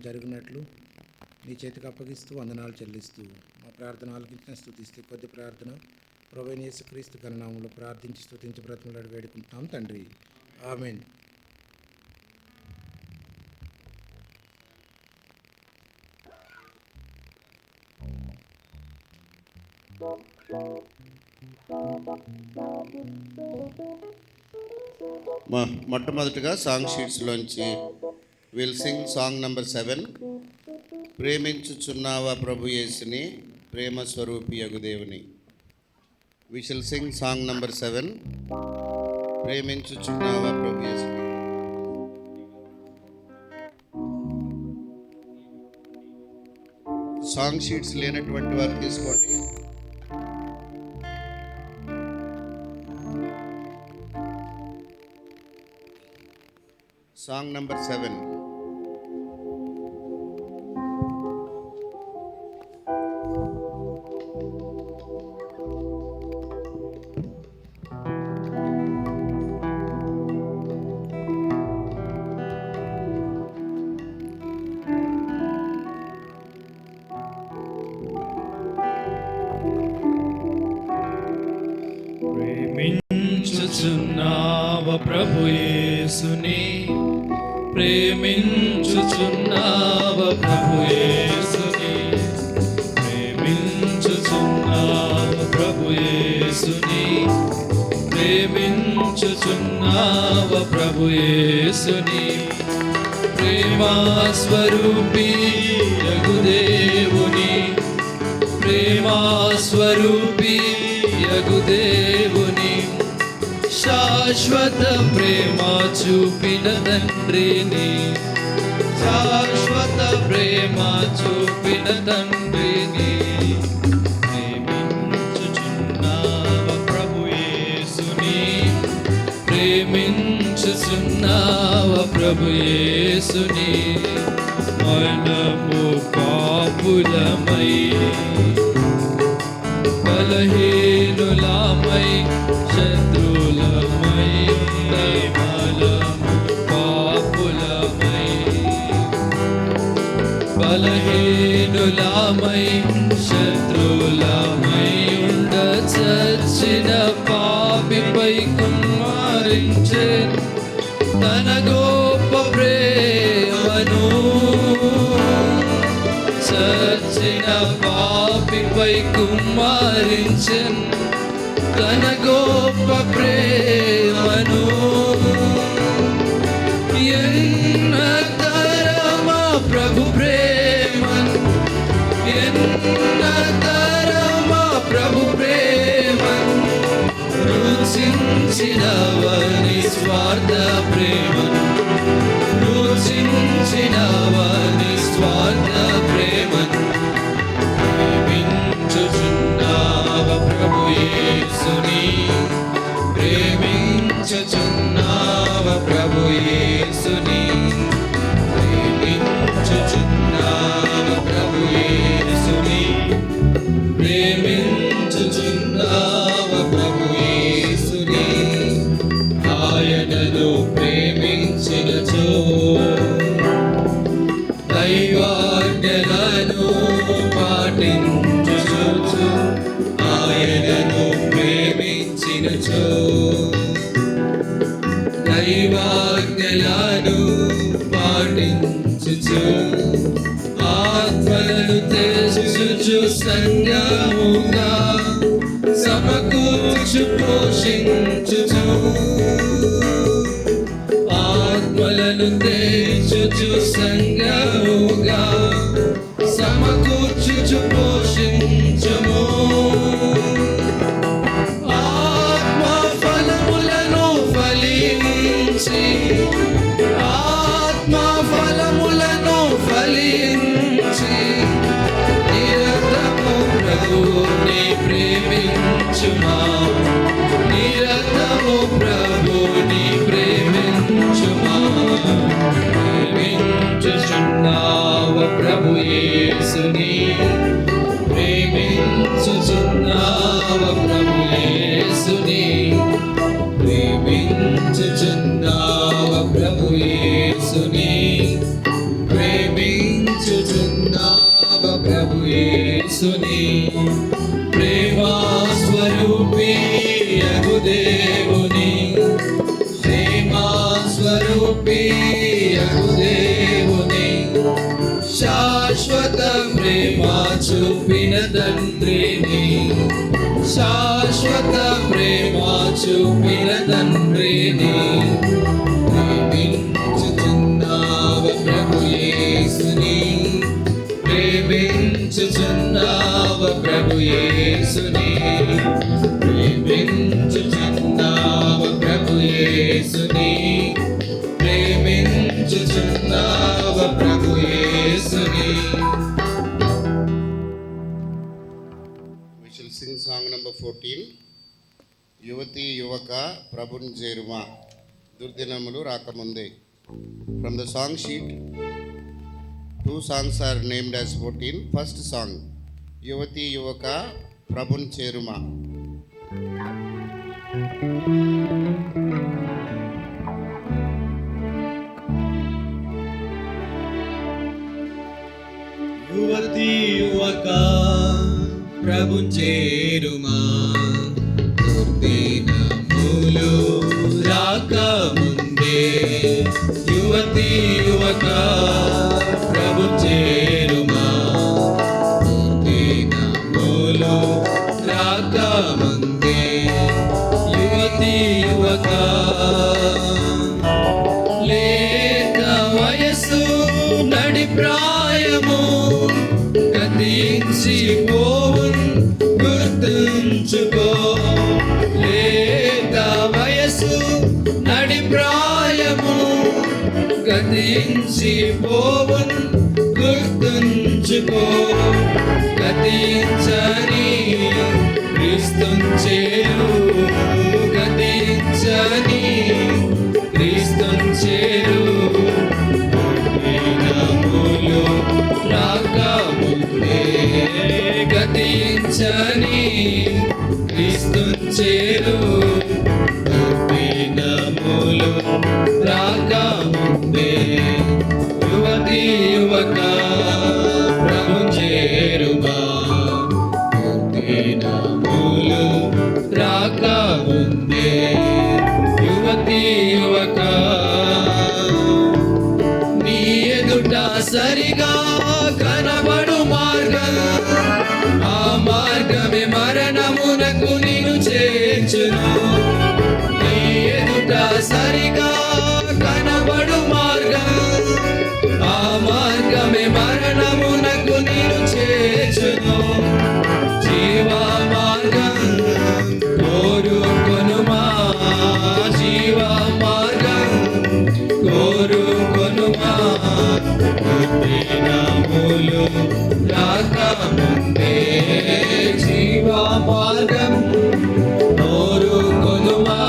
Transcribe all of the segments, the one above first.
జరిగినట్లు నీ చేతికి అప్పగిస్తూ వందనాలు చెల్లిస్తూ మా ప్రార్థన ఆలకించిన స్తుతిస్తూ కొద్ది ప్రార్థన ప్రభువైన యేసుక్రీస్తు ఘననామములో ప్రార్థించి స్తుతించి బ్రతిమలాడి వేడుకుంటున్నాం తండ్రి, ఆమేన్. మొట్టమొదటిగా సాంగ్ షీట్స్లోంచి విల్ సింగ్ సాంగ్ నంబర్ 7, ప్రేమించుచున్నావా ప్రభు యేసుని ప్రేమ స్వరూపి యగు దేవుని. We shall sing song number 7, ప్రేమించుచున్నావా ప్రభు యేసుని. సాంగ్ షీట్స్ లేనటువంటి వారు తీసుకోండి. Song number 7. ప్రేమించుచున్నావ ప్రభు యేసుని, ప్రేమించుచున్నావ ప్రభు యేసుని, ప్రేమించుచున్నావ ప్రభు యేసుని, ప్రేమించుచున్నావ ప్రభు యేసుని. ప్రేమా స్వరూపి యగు దేవుని, ప్రేమా స్వరూపి యగు దేవుని, శాశ్వత ప్రేమ చూపిన తండ్రిని, శాశ్వత ప్రేమ చూపిన తండ్రిని. ప్రేమించుచున్నావ ప్రభు యేసుని, ప్రేమించుచున్నావ ప్రభు యేసుని. మనము పాపులమై బలహీనులమై శత్రులమై మనము పాపులమై బలహీనులమై శత్రులమై ఉండ చచ్చిన పాపిపై కుమ్మరించే తన గొప్ప ప్రేమను, చచ్చిన పాపిపై కుమ్మరించెన్ తన గొప్ప ప్రేమను. ఎన్నతరమా ప్రభు ప్రేమన్, ఎన్నతరమా ప్రభు ప్రేమన్, రుచించినవని స్వార్థ ప్రేమను, రుచించినవని స్వార్థ ప్రేమను. ప్రేమించుచున్నావ ప్రభు యేసుని, ప్రేమించుచున్నావ ప్రభు యేసుని, ప్రేమించుచున్నావ ప్రభు యేసుని, ప్రేమించుచున్నావ ప్రభు యేసుని. ఆయనను ప్రేమించినచో దైవాజ్ఞలను పాటించుచు, ఆయనను ప్రేమించినచో దైవాజ్ఞలను పాటించుచు, ఆత్మలను తెచ్చుచు సంఘముగా సమకూర్చు పోషించుచు, ఆత్మలను తెచ్చుచు సంఘముగా సమకూర్చుచు పోషించుము. ఆత్మ ఫలములను ఫలించి, ఆత్మ ఫలములను ఫలించి నిరతము ప్రభుని ప్రేమించుమా, నిరతము ప్రభుని ప్రేమించుమా. ప్రేమించుచున్నా యేసుని ప్రేమా స్వరూపి యగు దేవుని ప్రేమా స్వరూపి యగు దేవుని శాశ్వత ప్రేమ చూపిన తండ్రిని శాశ్వత ప్రేమ చూపిన తండ్రిని ప్రేమించుచున్నావ ప్రభు యేసుని ప్రేమించుచున్నావ ప్రభు యేసుని ప్రేమించుచున్నావ ప్రభు యేసుని ప్రేమించుచున్నావ ప్రభు యేసుని. We shall sing song number 14. యువతి యువక ప్రభుని చేరుమా దుర్దినములు రాకముందే. From the song sheet, 2 songs are named as 14. First song, యువతి యువక ప్రభుని చేరుమా. యువతి యువక ప్రభు చేరుమా దుర్దినములు రాకముందే. యువతి యువక ప్రభు చేరుమా దుర్దినములు రాకముందే. యువతి యువక లేత వయసు నడి ప్రాయము గతించి పోవున్ గుర్తుంచుకో. లేత వయసు నడి ప్రాయము గతించి పోవున్ గుర్తుంచుకో. గతించని క్రీస్తున్ చేరు గతించని క్రీస్తున్ చేరు దినములు రాకముందే. గతించని క్రీస్తున్ చేరు దినములు రాకముందే. యువతి యువక ప్రభు చేరుమా దినములు రాకముందే. యువతి యువక నీ ఎదుట సరిగా కనబడు మార్గం ఆ మార్గమే మరణమునకు నిన్ను చేర్చును. నీ ఎదుట సరిగా కనబడు మార్గం ఆ మార్గమే మరణమునకు నిన్ను చేర్చును. జీవ మార్గం కోరుకొనుమా జీవ మార్గం కోరుకొనుమా. దినములు రాకముందే జీవ మార్గం కోరుకొనుమా.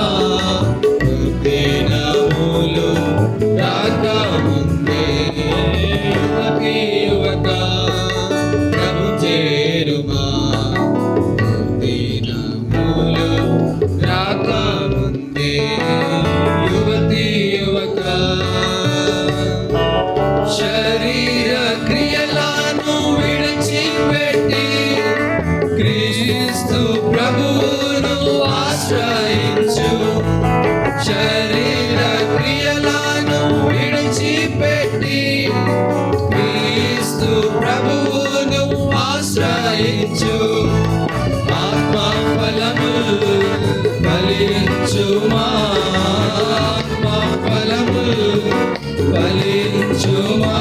దినములు రాకముందే. యువతి యువక ప్రభు చేరుమా దినములు రాకముందే. యువతి యువక శరీర క్రియలను విడిచిపెట్టి క్రీస్తు ప్రభువును ఆశ్రయించు. శరీర క్రియలను విడిచిపెట్టి క్రీస్తు ప్రభువును ఆశ్రయించు. ఆత్మ ఫలము ఫలించుమా ఆత్మ ఫలము ఫలించుమా.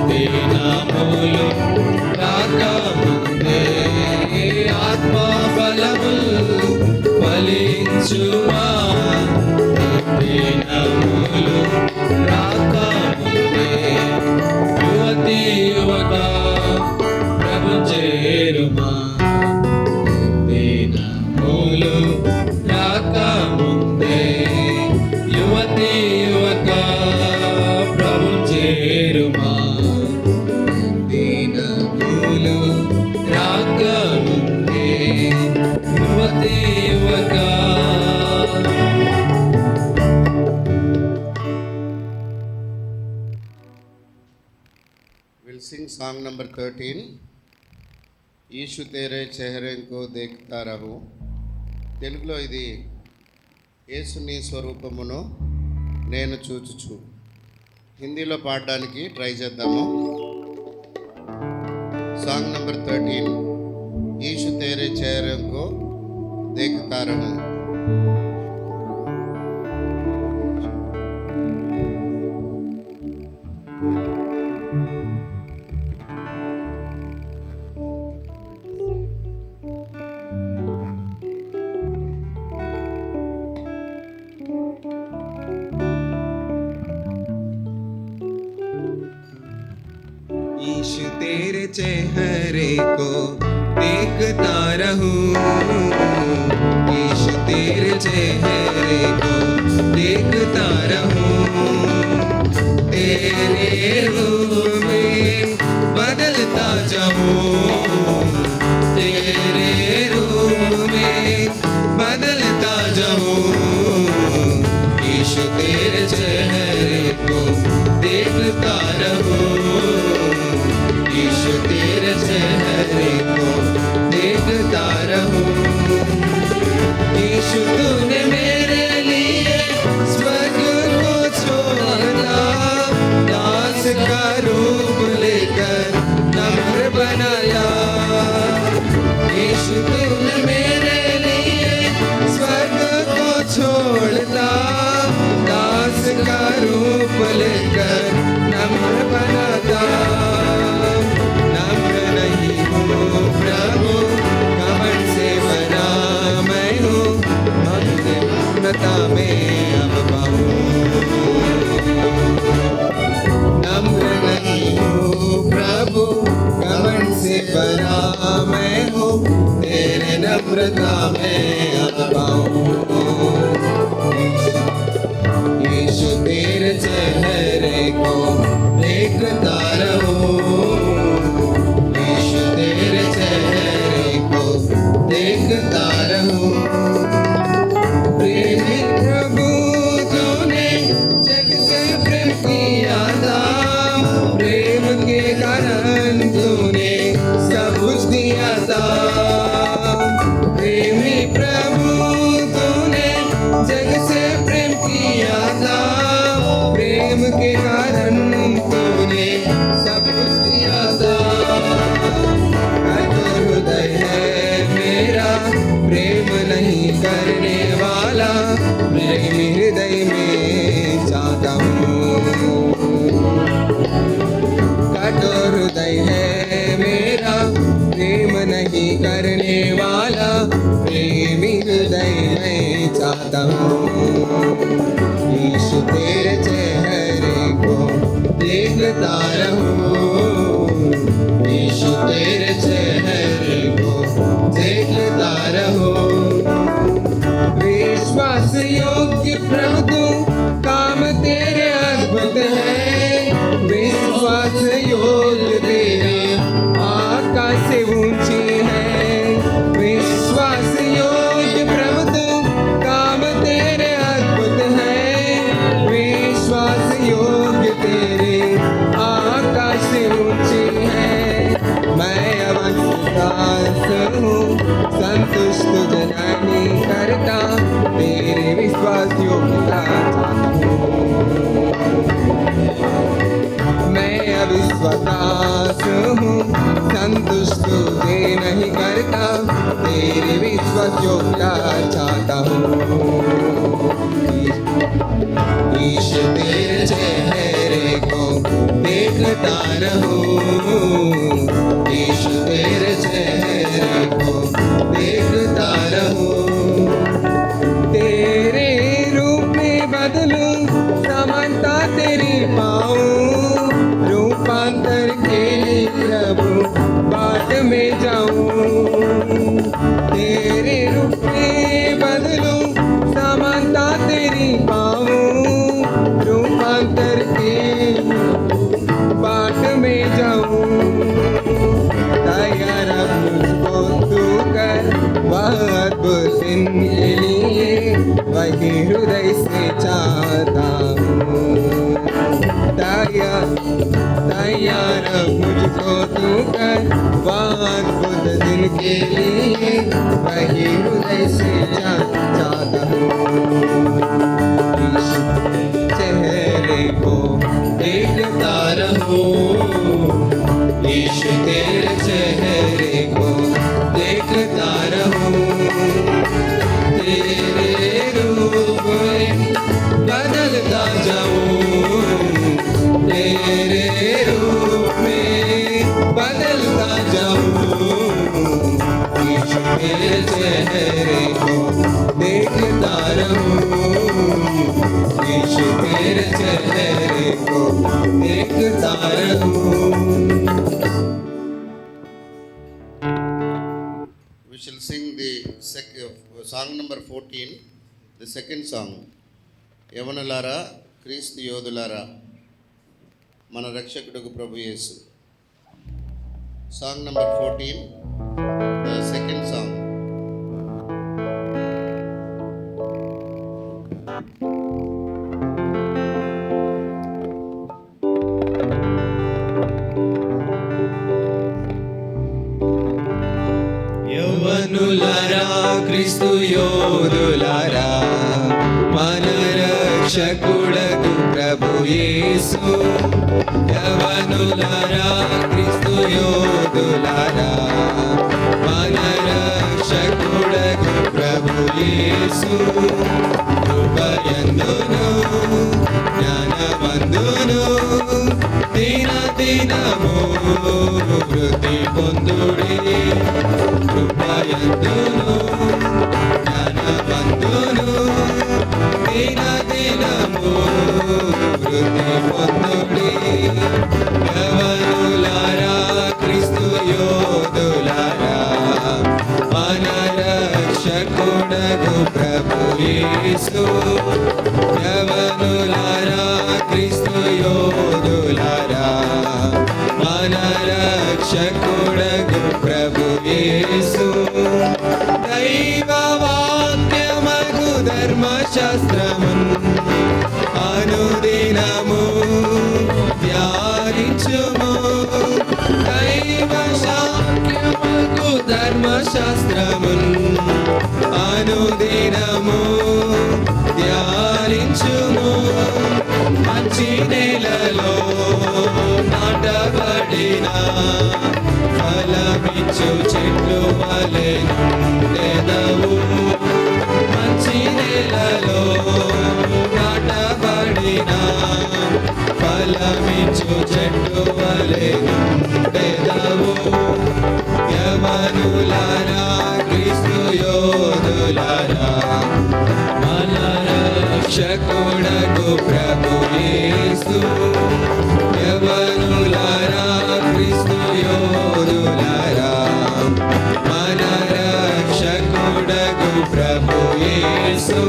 దినములు రాకముందే ఆత్మ ఫలము ఫలించుమా. దినములు రాకముందే. యువతి యువక ప్రభు చేరుమా దినములు రాకముందే. యువతి యువక ప్రభు చేరుమా దినములు రాకముందే. యువతి యువక We'll sing song number 13. Eshu తేరే చెహరెంకో దేఖ్తా రహు. తెలుగులో ఇది యేసుని స్వరూపమును నేను చూచుచు. హిందీలో పాడడానికి ట్రై చేద్దాము. సాంగ్ నెంబర్ 13, ఈషు తేరే చెహరెంకో దేఖ్తా రహు. यीशु तेरे चेहरे को देखता रहूं, यीशु तेरे चेहरे को देखता रहूं, तेरे रूप में बदलता जाऊं, तेरे रूप में बदलता जाऊं, यीशु तेरे चेहरे को देखता रहूं, यीशु तेरे चेहरे को देखता रहूं। यीशु तूने मेरे लिए स्वर्ग को छोड़ा, दास का रूप लेकर नम्र बनाया। यीशु तूने मेरे लिए स्वर्ग को छोड़ा, दास का रूप लेकर नम्र बनाता। नम्र नहीं हूँ प्रभु, घमंड से बना मैं हूँ, अपने पूर्णता में अब पाऊँ। नम्र नहीं हूँ प्रभु, घमंड से बना मैं हूँ, तेरे नम्रता में अब पाऊँ। यीशु तेरे चेहरे को देखता रहूं, यीशु तेरे चेहरे को देखता रहूं। प्रेमी प्रभु तूने जग से प्रेम किया था, प्रेम के कारण तूने सब कुछ दिया था। प्रेमी प्रभु तूने जग से प्रेम किया था, प्रेम के कारण तूने सब कुछ दिया था। कठोर हृदय है मेरा, प्रेम नहीं करने वाला, प्रेमी हृदय में चाहता हूँ। कठोर हृदय है मेरा, प्रेम नहीं करने वाला, प्रेमी हृदय में चाहता हूँ। यीशु तेरे चेहरे को देखता रहूं, यीशु तेरे चेहरे को देखता रहूं। विश्वास योग्य प्रभु काम तेरे अद्भुत है, विश्वास योग्य तेरे आकाश से ऊंची है। विश्वास योग्य प्रभु काम तेरे अद्भुत है, विश्वास योग्य तेरे आकाश से ऊंची है। मैं अवश्यदास हूँ, संतुष्ट जना नहीं करता, तेरे विश्वास योग्यता चाहता हूँ। मैं अविश्वास हूँ, संतुष्ट तुझे नहीं करता, तेरे विश्वास योग्यता चाहता हूँ। यीशु तेरे चेहरे को देखता रहूं, यीशु तेरे चेहरे को देखता रहूं। तेरे रूप में बदलूं, समानता तेरी पाऊं, रूपांतर के लिए प्रभु बाट में जाऊं। तेरे रूप में बदलूं, समानता तेरी पाऊं, रूपांतर के बाट में जाऊं। तैयार मुझको तू कर वह अद्भुत दिन के लिए, वही हृदय से चाहता हूँ। तैयार मुझको को तू कर बात खुद दिल के लिए वही हृदय से चाहता हूँ यीशु चेहरे को देखता रहूं यीशु तेरे चेहरे को देखता रहूं तेरे रूप में बदलता जाऊं तेरे रूप में बदलता जाऊं यीशु तेरे चेहरे को देखता रहूं यीशु तेरे चेहरे को देखता रहूं. We shall sing the song number 14, the second song. యవనులారా క్రీస్తు యోధులారా మన రక్షకుడుకు ప్రభు Yesu. Song number 14, the second song. యవనులారా క్రీస్తు యోధులారా మన రక్షకుడకు ప్రభు యేసు యవనులారా క్రీస్తు యోధులారా మన రక్షకుడకు ప్రభు యేసు కృపయందును జ్ఞానమందును దినము వృద్ధి పొందుడి కృపయందును జ్ఞానమందును దినము వృద్ధి పొందుడి యవనులారా క్రీస్తు యోధులారా మన రక్షకుడకు ప్రభు యేసు యవనులారా క్రీస్తు యోధులారా మన రక్షకుడకు ప్రభు యేసు దైవ వాక్యమగు ధర్మశాస్త్రమున్ అనుదినము ధ్యానించుము దైవ వాక్యమగు ధర్మశాస్త్రమున్ అనుదినము ధ్యానించుము మంచి నేలలో నాటబడిన ఫలమిచ్చు చెట్లు వలె నుండెదవు మంచి నేలలో నాటబడిన ఫలమిచ్చు చెట్లు వలె నుండెదవు యవనులారా క్రీస్తు యోధులారా మన రక్షకుడకు ప్రభు యేసు యవనులారా క్రీస్తు యోధులారా మన రక్షకుడకు ప్రభు యేసు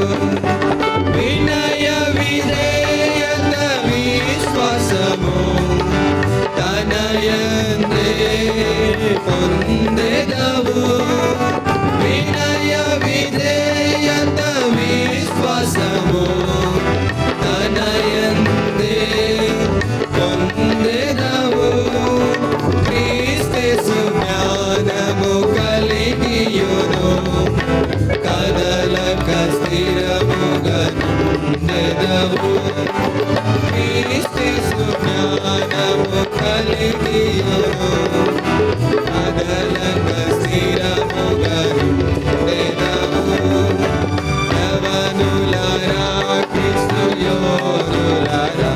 వినయ విధేయత విశ్వాసము తనయందే పొందెదవు వినయ విధేయత విశ్వాసము తనయందే పొందెదవు క్రీస్తు జ్ఞానము కలిగియును కదలక స్థిరముగా నుండెదవు క్రీస్తు జ్ఞానము కలిగియును కదలక స్థిరముగా నుండెదవు యవనులారా క్రీస్తు యోధులారా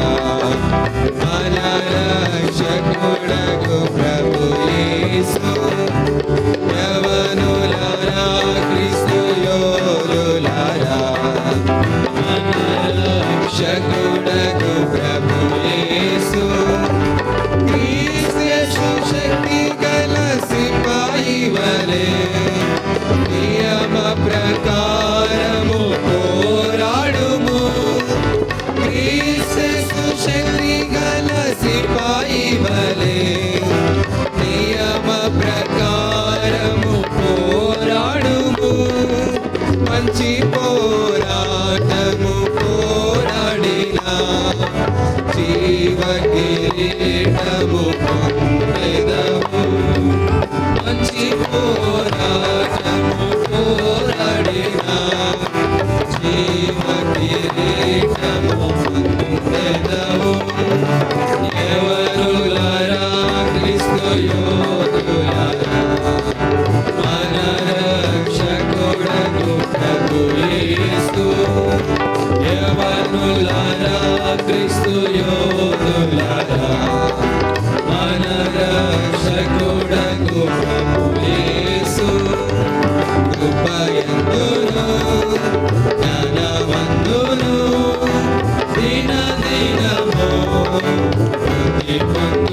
మన రక్షకుడకు ప్రభు యేసు యవనులారా క్రీస్తు యోధులారా మన రక్షకుడకు ప్రభు యేసు క్రీస్తు శక్తి గల సిపాయి వలె నియమ ప్రకారము పోరాడుము క్రీస్తు శక్తి గల సిపాయి వలె నియమ ప్రకారము పోరాడుము మంచి పోరాటము పోరాడినా జీవ కిరీటము పొందెదవు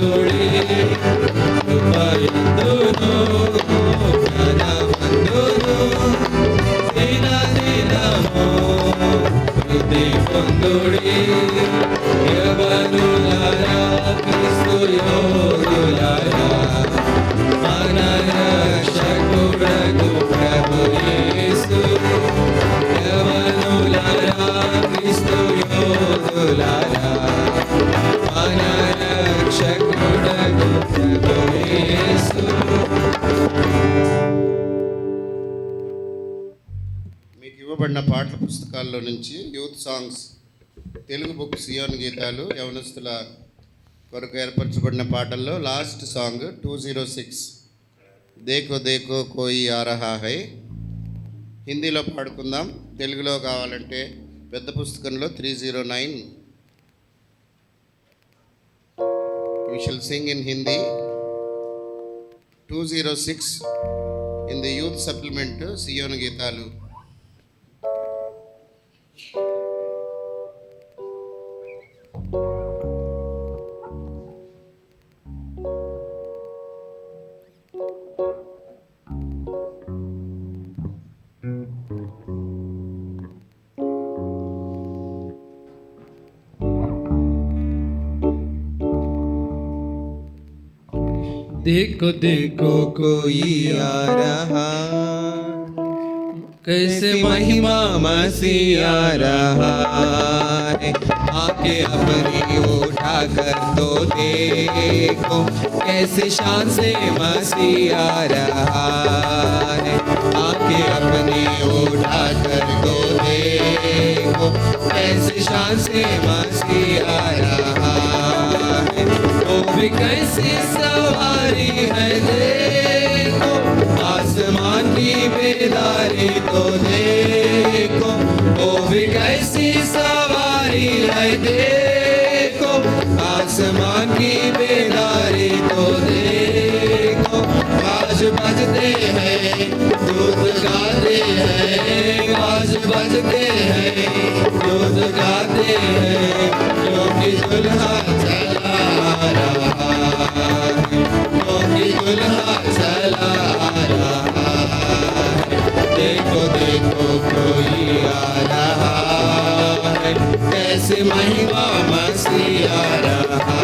పొందుడి కృపయందును జ్ఞానమందును దిన దినము వృద్ధి పొందుడి యవనులారా క్రీస్తు యోధులారా మన రక్షకుడగు ప్రభు యేసు యవనులారా క్రీస్తు యోధులారా మన రక్షకుడగు ప్రభు యేసు. మీకు ఇవ్వబడిన పాటల పుస్తకాల్లో నుంచి యూత్ సాంగ్స్ తెలుగు బుక్ సియోన్ గీతాలు యవనస్తుల కొరకు ఏర్పరచబడిన పాటల్లో లాస్ట్ సాంగ్ 206 దేకో దేకో కోయి ఆ రహా హై. హిందీలో పాడుకుందాం, తెలుగులో కావాలంటే పెద్ద పుస్తకంలో 309. We shall sing in Hindi. 206 in the youth supplement సియోన్ గీతాలు. देखो देखो कोई आ रहा कैसे महिमा मसीह आ रहा है आके अपनी उठा कर तो देखो कैसे शान से मसीह आ रहा है आके अपनी उठा कर तो देखो कैसे शान से मसीह आ रहा है वो भी कैसी सवारी है देखो आसमान की बेदारी तो देखो वो भी कैसी सवारी है देखो आसमान की बेदारी तो देखो बाज बजते हैं दूध गाते हैं बाज बजते हैं दूध गाते हैं क्योंकि दुल्हा चला आ रहा है क्योंकि दुल्हा चला आ रहा है देखो देखो कोई आ रहा है कैसे महिमा मसीह आ रहा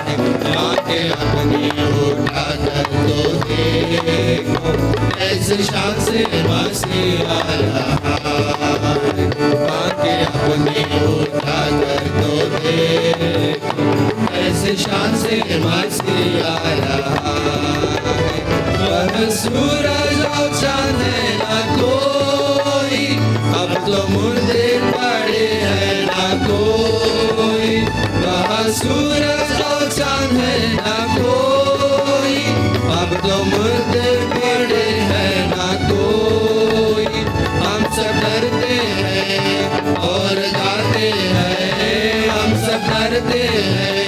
है आके अपनी उठा कर तो देखो कैसे शान से मसीह आ रहा है आके अपनी उठा कर तो देखो कैसे शान से मसीह आ रहा है वह सूरज और चांद है ना कोई अब तो मुर्दे पड़े हैं ना कोई वह सूरज और चांद है ना कोई अब तो मुर्दे पड़े हैं ना कोई हम सब डरते हैं और गाते हैं हम सब डरते हैं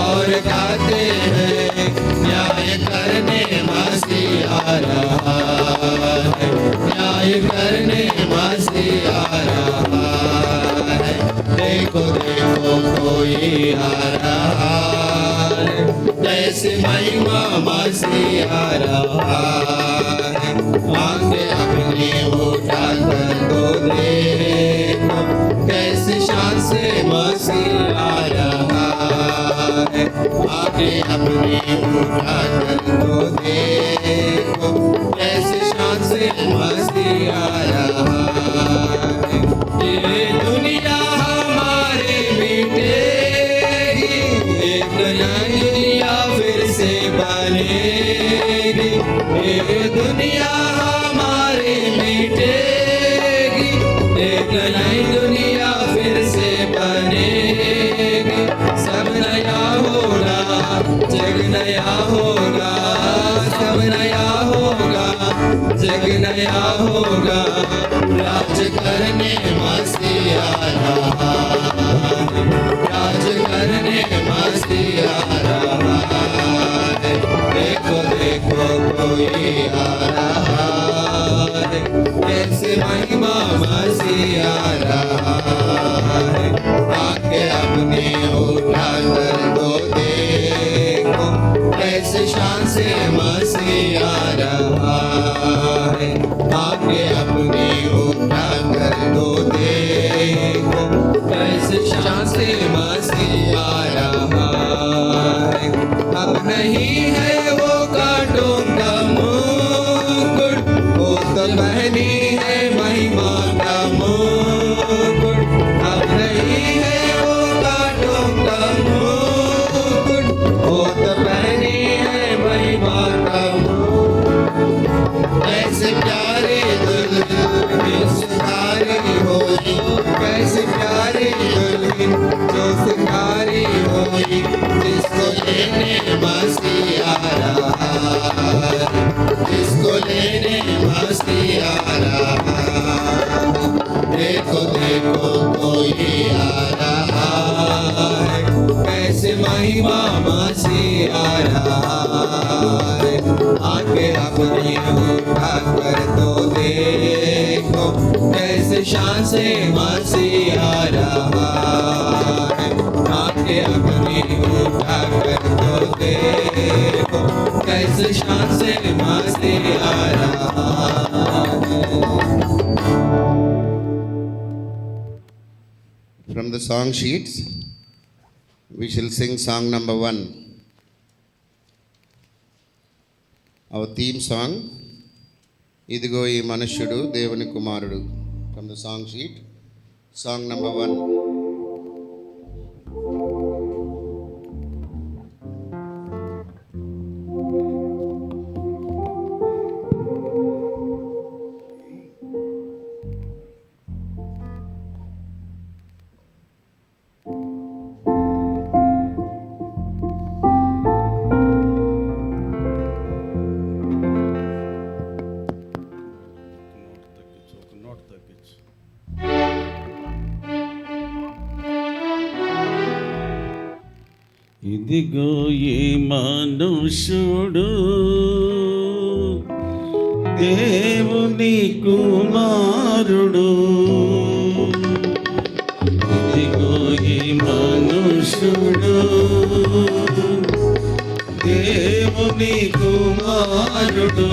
और गाते हैं न्याय करने मसीह आ रहा है न्याय करने मसीह आ रहा है देखो देखो कोई आ रहा है कैसे महिमा मसीह आ रहा है आके अपनी उठा कर तो देखो कैसे शान से मसीह आ रहा है आके अपनी उठा कर तो देखो कैसे शान से मसीह आ रहा है ये दुनिया हमारी मिटेगी एक नई दुनिया फिर से बनेगी ये दुनिया हमारी मिटेगी एक नई दुनिया फिर से बनेगी सब नया होगा जग नया होगा सब नया होगा जग नया होगा राज करने मसीह आ रहा है राज करने मसीह आ रहा है देखो देखो कोई आ रहा है कैसे महिमा मसीह आ रहा है आके अपने उठा कर दो दे कैसे शान से मसीह आ रहा है, आके अपनी उठा कर दो देखो, कैसे शान से मसीह आ रहा है। अब नहीं है वो कांटों का मुकुट, वो तो पहनी है महिमा का मुकुट। अब नहीं है वो कांटों का मुकुट, वो तो पहनी है महिमा का मुकुट। ऐसे प्यारे दुल्हन सितारे होई, कैसे प्यारे दुल्हन जो सितारे होई, जिसको लेने मसीह आ रहा है, जिसको लेने मसीह आ रहा है। देखो देखो कोई आ रहा है, कैसे महिमा मसीह आ रहा है, आके अपनी उठा कर तो देखो, कैसे शान से मसीह आ रहा है, आके अपनी उठा कर तो देखो, कैसे शान से मसीह आ रहा है। From the song sheets, we shall sing song number 1. Our theme song, ఇదిగో ఈ మనుష్యుడు దేవుని కుమారుడు. From the song sheet, song number 1. ఇదిగో ఈ మనుష్యుడు దేవుని కుమారుడు, ఇదిగో ఈ మనుష్యుడు దేవుని కుమారుడు,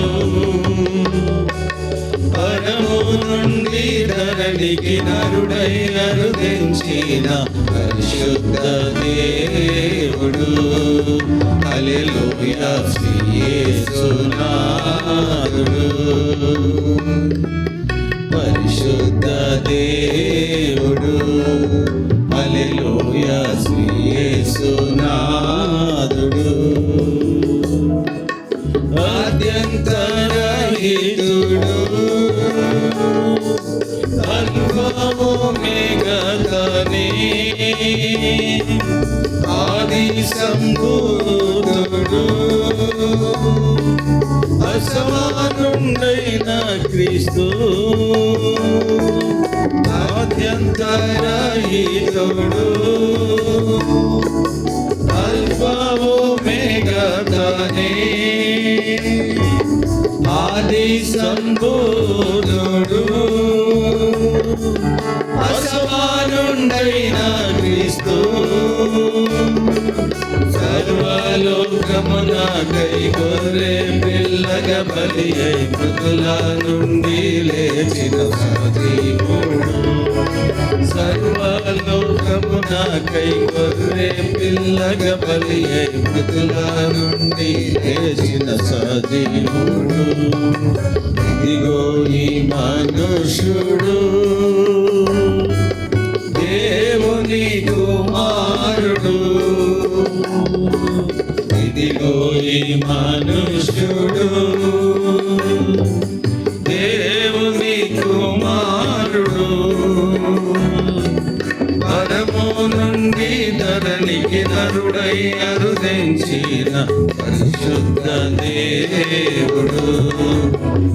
పరము నుండి ధరణికి నరుడై అరుదించిన పరిశుద్ధ దేవుడు. హల్లెలూయా శ్రీ యేసునాథుడు, పరిశుద్ధ దేవుడు. హల్లెలూయా శ్రీ యేసునాథుడు, ఆద్యంతరహితుడు, అల్ఫావు ఒమేగానే, ఆది సంభూతుడు, అసమానుడైన క్రీస్తు, ఆద్యంతరహితుడు, అల్ఫావు ఒమేగానే, ఆది సంభూతుడు, అసమానుడైన క్రీస్తు, సర్వలోకమునకై గొర్రె పిల్లగా బలి అయి మృతుల నుండి లేచిన సజీవుడు, సర్వలోకమునకై గొర్రె పిల్లగా బలి అయి మృతుల నుండి లేచిన సజీవుడు. ఇదిగో ఈ మనుష్యుడు దేవుని కుమారుడు, ఇదిగో ఈ మనుష్యుడు దేవుని కుమారుడు, పరము నుండి ధరణికి నరుడై అరుదించిన పరిశుద్ధ దేవుడు.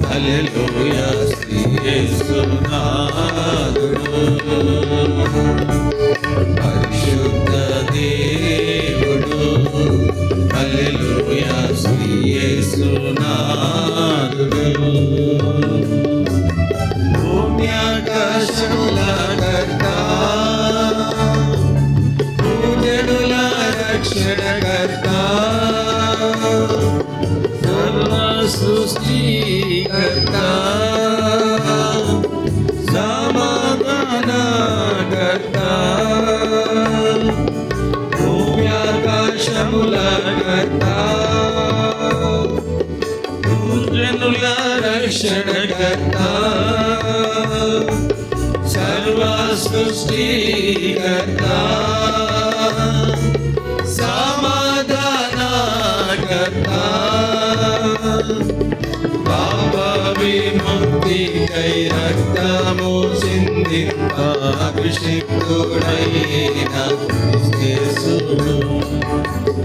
హల్లెలూయా శ్రీ యేసునాథుడు, పరిశుద్ధ దేవుడు. హల్లెలూయా శ్రీ యేసునాథుడు, భూమి ఆకాశముల కర్త, భూజనుల రక్షణకర్త, సృష్టికర్త సమాధానకర్త భూమ్యాకాశముల కర్త భూజనుల రక్షణకర్త సర్వ సృష్టికర్త సమాధానకర్త పాప విముక్తికై రక్తము చిందింప అభిషిక్తుడైన యేసుడు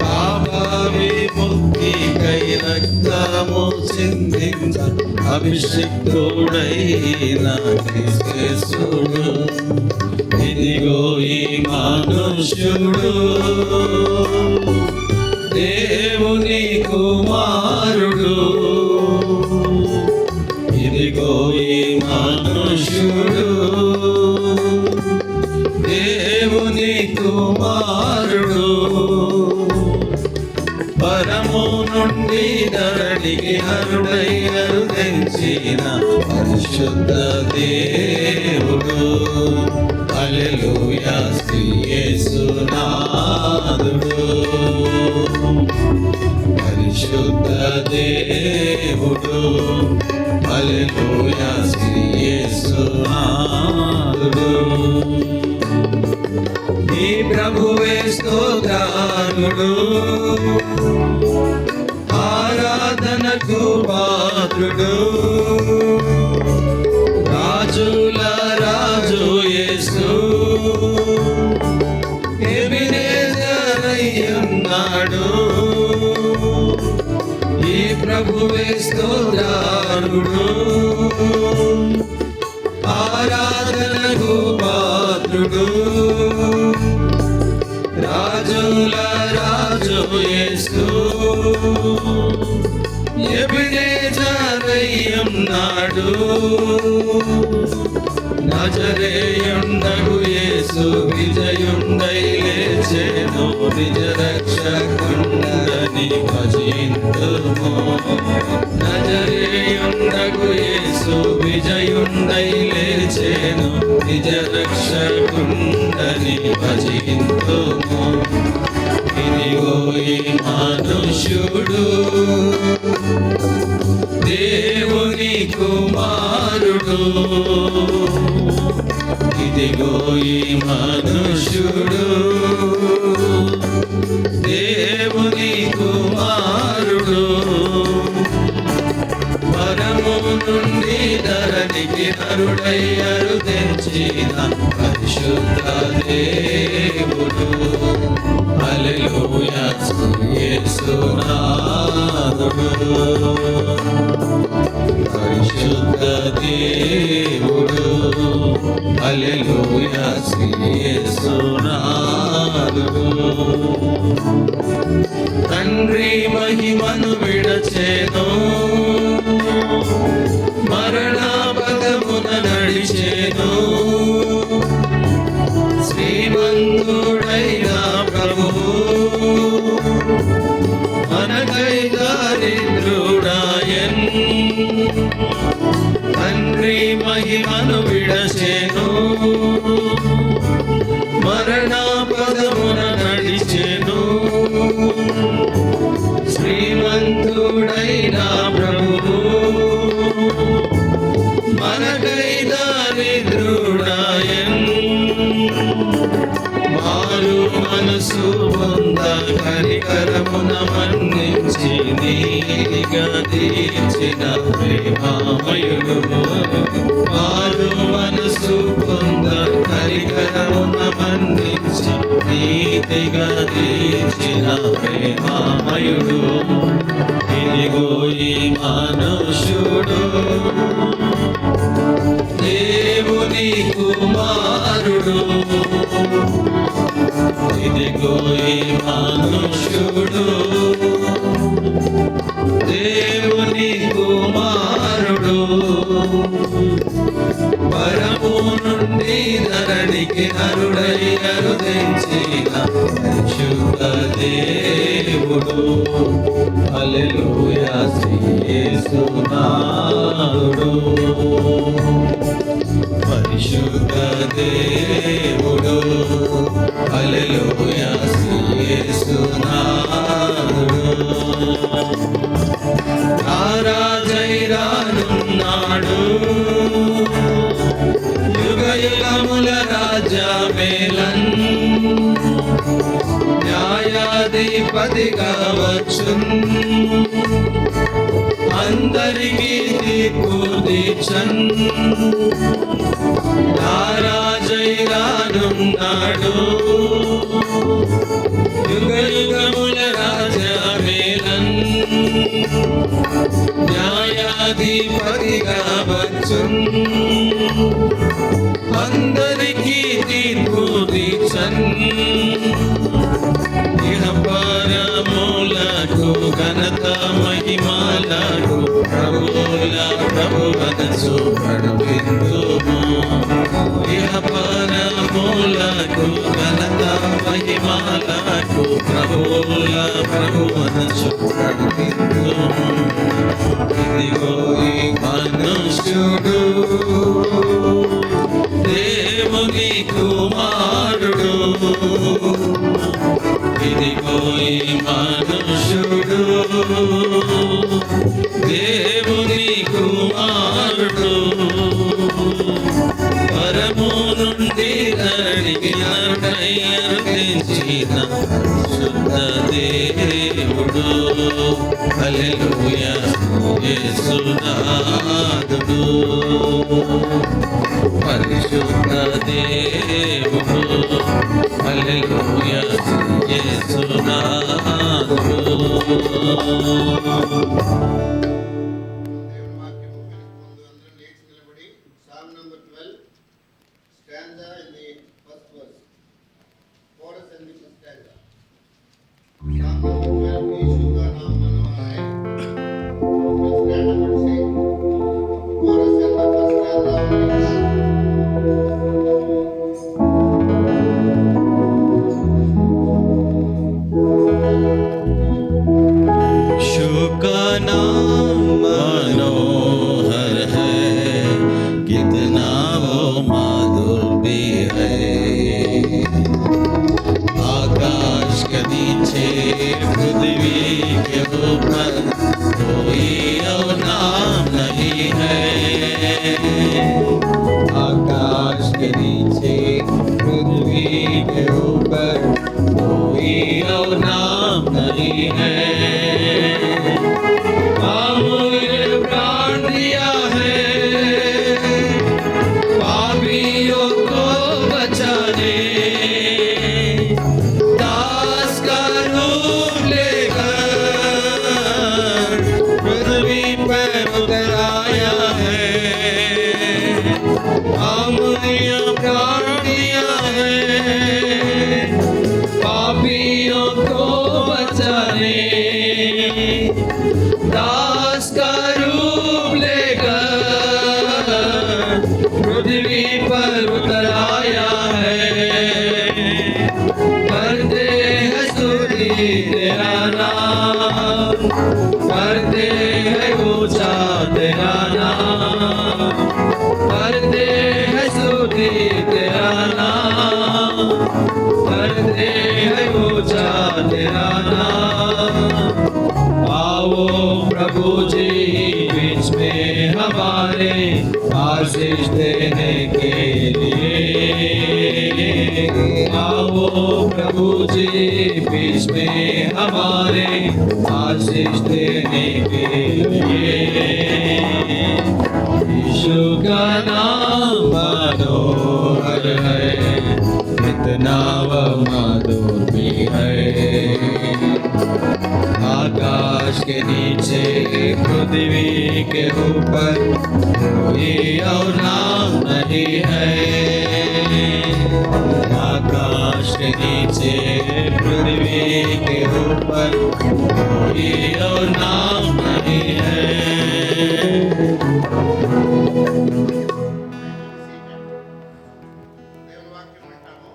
పాప విముక్తికై రక్తము చిందింప అభిషిక్తుడైన యేసుడు ఇదిగో ఈ మనుష్యుడు దేవుని కుమారుడు ఇదిగో ఈ మనుష్యుడు దేవుని కుమారుడు పరము నుండి ధరణికి హరుడై అరుదించిన పరిశుద్ధ దేవుడు హల్లెలూయా శ్రీ యేసునాథుడు పరిశుద్ధ దేవుడు హల్లెలూయా శ్రీ యేసునాథుడు ఈ ప్రభువే స్తోత్రానుడు ఆరాధనకు పాత్రుడు రాజుల రాజు యేసు ఎబినేజరయ్యున్నాడు ఈ ప్రభువే స్తోత్రానుడు ఆరాధనకు పాత్రుడు రాజుల రాజు యేసు ఎబినేజరయ్యున్నాడు నజరేయుండగు యేసు విజయుండై లేచెను నిజ రక్షకుండని భజింతుము నజరేయుండగు యేసు విజయుండై లేచెను నిజ రక్షకుండని భజింతుము ఇదిగో ఈ మనుష్యుడు దేవుని కుమారుడు ఇదిగో ఈ మనుష్యుడు దేవుని కుమారుడు పరము నుండి ధరణికి నరుడై అరుదించిన పరిశుద్ధ దేవుడు హల్లెలూయా శ్రీ యేసునాథుడు పరిశుద్ధ దేవుడు హల్లెలూయా శ్రీ యేసునాథుడు తండ్రి మహిమను విడచెను మరణ పదమున నడిచెను శ్రీమంతుడైన ప్రభువు మనకై దారిద్రుడాయన్ తండ్రి మహిమను విడచెను మరణ పదమున నడిచెను శ్రీమంతుడైన ప్రభువు మనకై దారిద్రుడాయన్ మారు మనసు పొంద కనికరమున మన్నించి నీతిగా తీర్చిన ప్రేమామయుడు మారు మనసు పొంద కనికరమున మన్నించి నీతిగా తీర్చిన ప్రేమామయుడు ఇదిగో ఈ మనుష్యుడు దేవుని కుమారుడు ఇదిగో ఈ మనుష్యుడు దేవుని కుమారుడు పరము నుండి ధరణికి నరుడై అరుదించిన పరిశుద్ధ దేవుడు హల్లెలూయా శ్రీ యేసునాథుడు పరిశుద్ధ దేవుడు హల్లెలూయా శ్రీ యేసునాథుడు రారాజై రానున్నాడు యుగ యుగముల రాజ్యమేలన్ న్యాయాధిపతిగా వచ్చున్ అందరికీ తీర్పు తీర్చన్ రారాజై రానున్నాడు యుగ యుగముల రాజ్యమేలన్ న్యాయాధిపతిగా వచ్చున్ అందరికీ తీర్పు తీర్చన్ ఇహ పరములకు ఘనత మహిమలకు ప్రభువుల ప్రభువనసు నడిపింతుము ఇహ పరములకు ఘనత మహిమలకు ప్రభువుల ప్రభువనసు నడిపింతుము ఇదిగో ఈ మనుష్యుడు దేవుని కుమారుడు ఇదిగో ఈ మనుష్యుడు దేవుని కుమారుడు పరము నుండి ధరణికి అర్పించిన శుద్ధ దేవుడు హల్లెలూయా యేసునాథుడు పరిశుద్ధ దేవుడు హల్లెలూయా యేసునాథుడు దేవుని వాక్యము ముందు అందరూ లేచి నిలబడి song number 12 stanza in the first verse chorus in the first stanza song number 12 Yeshu का नाम मनोहर है stand up and sing chorus in the first stanza मनोहर है कितना वो माधुर भी है आकाश के नीचे पृथ्वी के ऊपर कोई और नाम नहीं है आकाश के नीचे पृथ्वी के ऊपर कोई और नाम नहीं है प्राण दिया है पापियों को बचाने दास का रूप लेकर पृथ्वी पर उतर आया है हमने प्राण दिया है पापियों को बचाने दास का रूप लेकर पृथ्वी पर उतर आया है करते हैं स्तुति तेरा नाम करते हैं ऊंचा तेरा नाम करते हैं स्तुति तेरा नाम करते हैं ऊंचा तेरा नाम आओ प्रभु जी बीच में हमारे आशीष देने के लिए आओ प्रभु जी बीच में हमारे आशीष देने के लिए यीशु का नाम मनोहर है कितना वह मधुर भी है आकाश के नीचे पृथ्वी के ऊपर कोई और नाम नहीं है आकाश के नीचे पृथ्वी के ऊपर कोई और नाम नहीं है దేవుని వాక్యం వింటాము.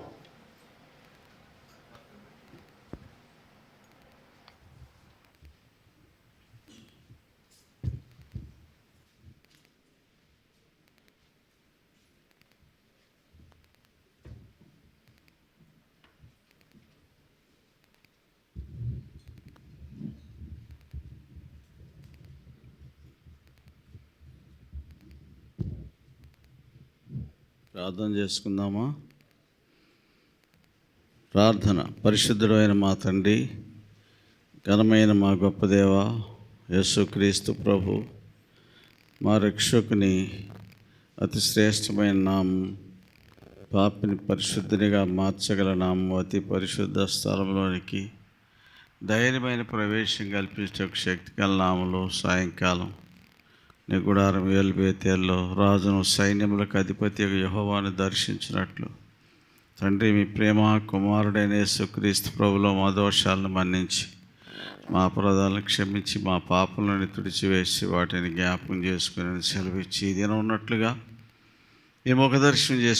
ప్రార్థన చేసుకుందామా? ప్రార్థన. పరిశుద్ధుడైన మా తండ్రి, ఘనమైన మా గొప్ప దేవ, యేసుక్రీస్తు ప్రభు, మా రక్షకుని అతి శ్రేష్టమైన నామం, పాపిని పరిశుద్ధునిగా మార్చగల నామం, అతి పరిశుద్ధ స్థలంలోనికి ధైర్యమైన ప్రవేశం కల్పించే శక్తి గల నామములో సాయంకాలం నీ గుడారం ఏలుబేతేల్లో రాజును సైన్యములకు అధిపతి యెహోవాను దర్శించినట్లు తండ్రి, మీ ప్రేమ కుమారుడైన యేసుక్రీస్తు ప్రభులో మా దోషాలను మన్నించి మా అపరాధాలను క్షమించి మా పాపలను తుడిచివేసి వాటిని జ్ఞాపకం చేసుకుని సెలవిచ్చి ఈ దినం ఉన్నట్లుగా ఈ ముఖదర్శనం చేసుకుని